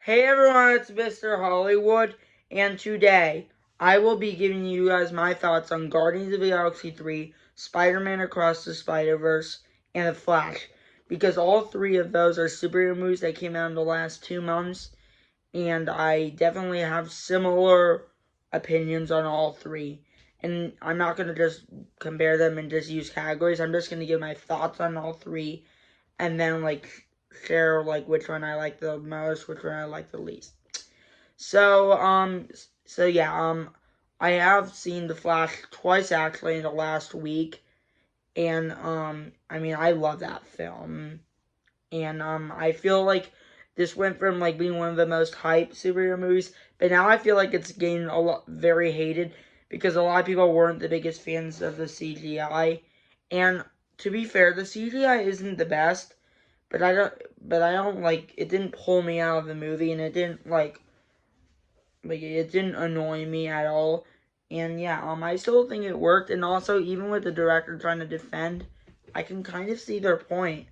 Hey everyone, it's Mr. Hollywood, and today I will be giving you guys my thoughts on Guardians of the Galaxy 3, Spider-Man Across the Spiderverse, and The Flash, because all three of those are superhero movies that came out in the last 2 months, and I definitely have similar opinions on all three. And I'm not going to just compare them and just use categories, I'm just going to give my thoughts on all three, and then share which one I like the most, which one I like the least. So I have seen The Flash twice actually in the last week, and I love that film, and I feel like this went from being one of the most hyped superhero movies, but now I feel like it's getting a lot very hated because a lot of people weren't the biggest fans of the CGI, and to be fair, the CGI isn't the best, but I don't it didn't pull me out of the movie, and it didn't it didn't annoy me at all. And yeah, I still think it worked, and also even with the director trying to defend, I can kind of see their point.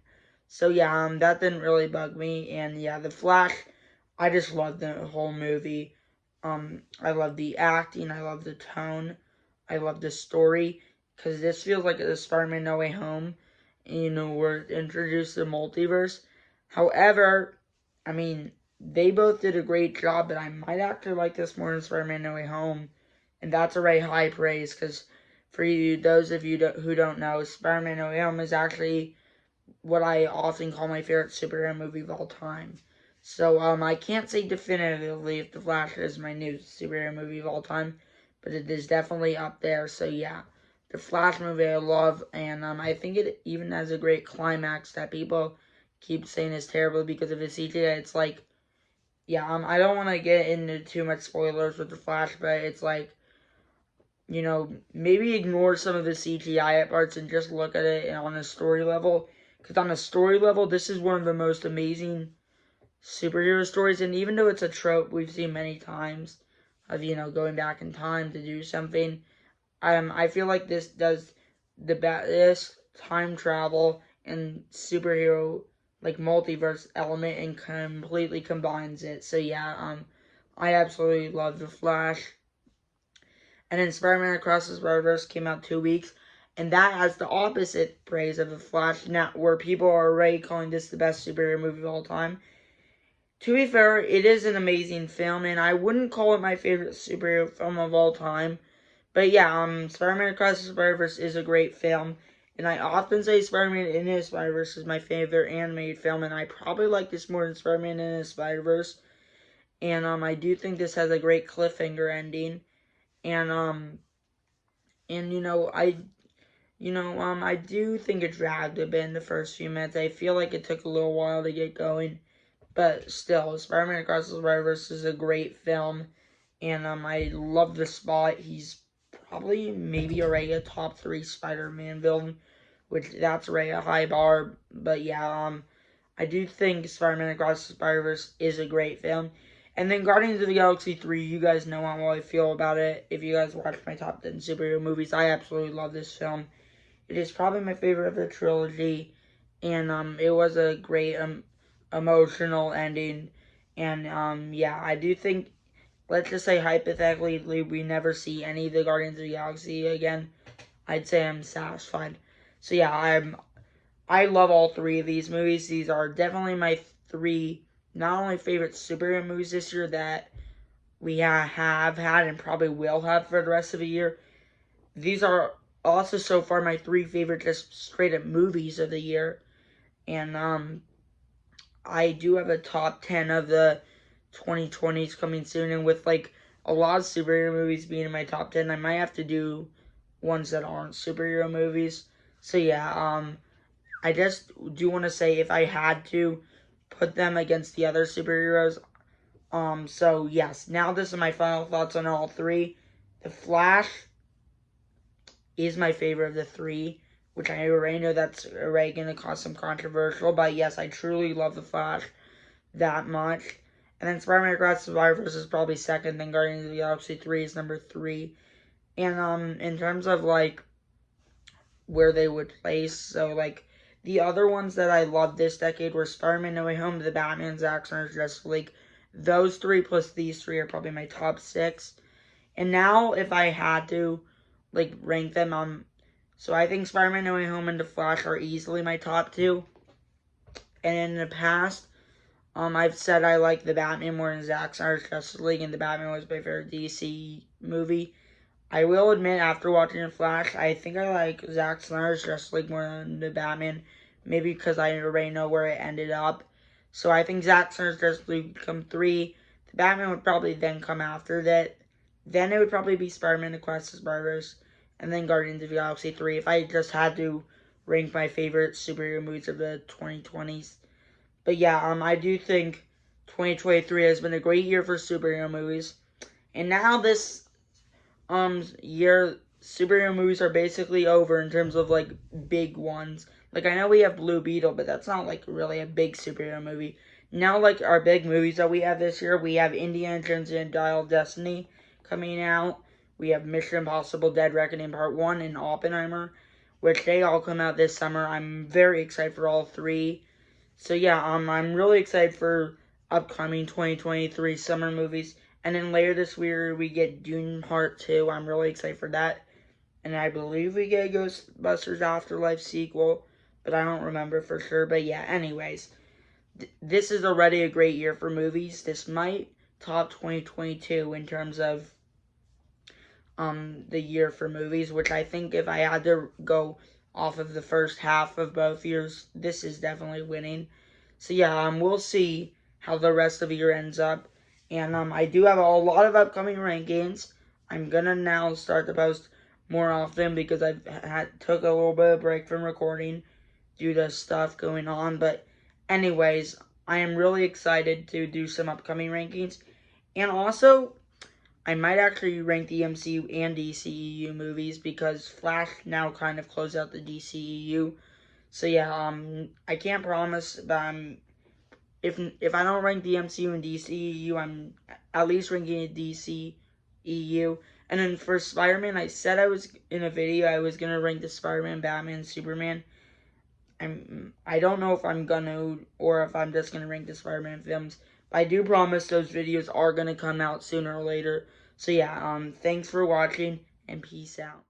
So yeah, that didn't really bug me. And yeah, The Flash, I just loved the whole movie. I love the acting, I love the tone, I love the story, because this feels like a Spider-Man No Way Home. We're introduced to the multiverse. However, they both did a great job, but I might actually like this more than Spider-Man No Way Home, and that's already high praise, because for you, those of you who don't know, Spider-Man No Way Home is actually what I often call my favorite superhero movie of all time. So, I can't say definitively if The Flash is my new superhero movie of all time, but it is definitely up there. So, yeah, The Flash movie I love, and I think it even has a great climax that people keep saying is terrible because of the CGI. It's I don't want to get into too much spoilers with The Flash, but it's maybe ignore some of the CGI parts and just look at it on a story level. Because on a story level, this is one of the most amazing superhero stories. And even though it's a trope we've seen many times of, going back in time to do something, I feel like this does the best time travel and superhero, multiverse element and completely combines it. So yeah, I absolutely love The Flash. And then Spider-Man Across the Spiderverse came out 2 weeks, and that has the opposite praise of The Flash, now where people are already calling this the best superhero movie of all time. To be fair, it is an amazing film, and I wouldn't call it my favorite superhero film of all time. But yeah, Spider-Man Across the Spider-Verse is a great film, and I often say Spider-Man Into the Spider-Verse is my favorite animated film, and I probably like this more than Spider-Man Into the Spider-Verse. And I do think this has a great cliffhanger ending. And I do think it dragged a bit in the first few minutes. I feel like it took a little while to get going, but still, Spider-Man Across the Spider-Verse is a great film, and I love the Spot. He's probably maybe already a top 3 Spider-Man villain, which that's already a high bar. But yeah, I do think Spider-Man Across the Spider-Verse is a great film. And then Guardians of the Galaxy 3, you guys know how I feel about it. If you guys watch my top 10 superhero movies, I absolutely love this film. It is probably my favorite of the trilogy, and it was a great emotional ending. And yeah, I do think, let's just say hypothetically, we never see any of the Guardians of the Galaxy again, I'd say I'm satisfied. So yeah, I love all three of these movies. These are definitely my 3 not only favorite superhero movies this year that we have had and probably will have for the rest of the year. These are also so far my 3 favorite just straight up movies of the year. And I do have a top 10 of the 2020s coming soon, and with a lot of superhero movies being in my top 10, I might have to do ones that aren't superhero movies. So yeah, I just do want to say if I had to put them against the other superheroes. So yes, now this is my final thoughts on all 3. The Flash is my favorite of the 3, which I already know that's already going to cause some controversial, but yes, I truly love The Flash that much. And then Spider-Man Across the Spider-Verse is probably second, then Guardians of the Galaxy 3 is number 3. And in terms of where they would place, so the other ones that I loved this decade were Spider-Man No Way Home, The Batman, Zack Snyder's Justice League, those three plus these three are probably my top 6. And now, if I had to, like, rank them, so I think Spider-Man No Way Home and The Flash are easily my top 2. And in the past, I've said I like The Batman more than Zack Snyder's Justice League, and The Batman was my favorite DC movie. I will admit, after watching The Flash, I think I like Zack Snyder's Justice League more than The Batman. Maybe because I already know where it ended up. So I think Zack Snyder's Justice League would come 3. The Batman would probably then come after that. Then it would probably be Spider-Man Across the Spiderverse, and then Guardians of the Galaxy 3 if I just had to rank my favorite superhero movies of the 2020s. But yeah, I do think 2023 has been a great year for superhero movies. And now this year, superhero movies are basically over in terms of, like, big ones. Like, I know we have Blue Beetle, but that's not, like, really a big superhero movie. Now, like, our big movies that we have this year, we have Indiana Jones and Dial of Destiny coming out. We have Mission Impossible Dead Reckoning Part 1 and Oppenheimer, which they all come out this summer. I'm very excited for all 3. So yeah, I'm really excited for upcoming 2023 summer movies. And then later this year, we get Dune Part 2. I'm really excited for that. And I believe we get a Ghostbusters Afterlife sequel, but I don't remember for sure. But yeah, anyways, this is already a great year for movies. This might top 2022 in terms of the year for movies, which I think if I had to go off of the first half of both years, this is definitely winning. So yeah, we'll see how the rest of the year ends up. And I do have a lot of upcoming rankings. I'm gonna now start to post more often because I've took a little bit of break from recording due to stuff going on. But anyways, I am really excited to do some upcoming rankings. And also, I might actually rank the MCU and DCEU movies because Flash now kind of closed out the DCEU. So yeah, I can't promise, but if I don't rank the MCU and DCEU, I'm at least ranking the DCEU. And then for Spider-Man, I said I was in a video I was gonna rank the Spider-Man, Batman, Superman. I don't know if I'm gonna or if I'm just gonna rank the Spider-Man films. But I do promise those videos are gonna come out sooner or later. So yeah, thanks for watching and peace out.